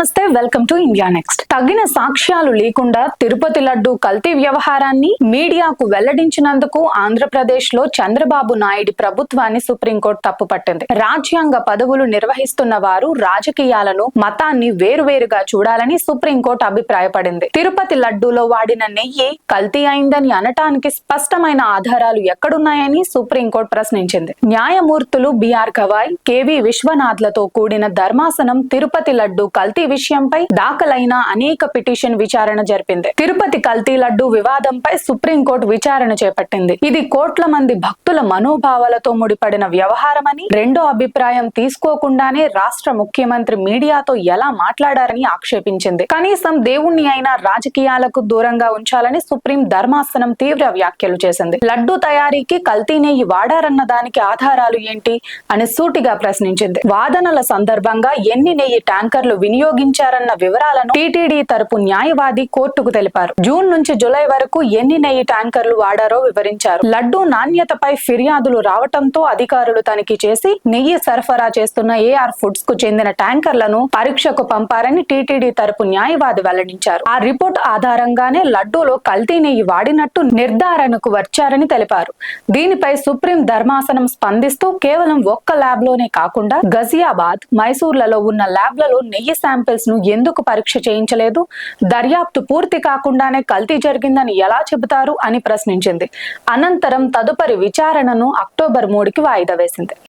నమస్తే, welcome to India next. తగిన సాక్ష్యాలు లేకుండా తిరుపతి లడ్డు కల్తీ వ్యవహారాన్ని మీడియాకు వెల్లడించినందుకు ఆంధ్రప్రదేశ్ లో చంద్రబాబు నాయుడు ప్రభుత్వాన్ని సుప్రీంకోర్టు తప్పుపట్టింది. రాజ్యాంగ పదవులు నిర్వహిస్తున్న వారు రాజకీయాలను, మతాన్ని వేరువేరుగా చూడాలని సుప్రీంకోర్టు అభిప్రాయపడింది. తిరుపతి లడ్డూలో వాడిన నెయ్యి కల్తీ అయిందని అనటానికి స్పష్టమైన ఆధారాలు ఎక్కడున్నాయని సుప్రీంకోర్టు ప్రశ్నించింది. న్యాయమూర్తులు బిఆర్ గవాయ్, కేవి విశ్వనాథ్లతో కూడిన ధర్మాసనం తిరుపతి లడ్డు కల్తీ విషయంపై దాఖలైన అనేక పిటిషన్ విచారణ జరిపింది. తిరుపతి కల్తీ లడ్డు వివాదంపై సుప్రీంకోర్టు విచారణ చేపట్టింది. ఇది కోట్ల మంది భక్తుల మనోభావాలతో ముడిపడిన వ్యవహారమని, రెండో అభిప్రాయం తీసుకోకుండానే రాష్ట్ర ముఖ్యమంత్రి మీడియాతో ఎలా మాట్లాడారని ఆక్షేపించింది. కనీసం దేవుణ్ణి అయినా రాజకీయాలకు దూరంగా ఉంచాలని సుప్రీం ధర్మాసనం తీవ్ర వ్యాఖ్యలు చేసింది. లడ్డు తయారీకి కల్తీ నెయ్యి వాడారన్న దానికి ఆధారాలు ఏంటి అని సూటిగా ప్రశ్నించింది. వాదనల సందర్భంగా ఎన్ని నెయ్యి ట్యాంకర్లు వినియోగించారన్న వివరాలను టీటీడీ తరపు న్యాయవాది కోర్టుకు తెలిపారు. జూన్ నుంచి జూలై వరకు ఎన్ని నెయ్యి ట్యాంకర్లు వాడారో వివరించారు. లడ్డు నాణ్యతపై ఫిర్యాదులు రావటంతో అధికారులు తనిఖీ చేసి నెయ్యి సరఫరా చేస్తున్న ఏఆర్ ఫుడ్స్ కు చెందిన ట్యాంకర్లను పరీక్షకు పంపారని టీటీడీ తరపు న్యాయవాది వెల్లడించారు. ఆ రిపోర్ట్ ఆధారంగానే లడ్డూలో కల్తీ నెయ్యి వాడినట్టు నిర్ధారణకు వచ్చారని తెలిపారు. దీనిపై సుప్రీం ధర్మాసనం స్పందిస్తూ కేవలం ఒక్క ల్యాబ్ లోనే కాకుండా గజియాబాద్, మైసూర్లలో ఉన్న ల్యాబ్లలో నెయ్యి శాంపిల్స్ ను ఎందుకు పరీక్ష చేయించలేదు? దర్యాప్తు పూర్తి కాకుండానే కల్తీ జరిగిందని ఎలా చెబుతారు అని ప్రశ్నించింది. అనంతరం తదుపరి విచారణను అక్టోబర్ 3కి వాయిదా వేసింది.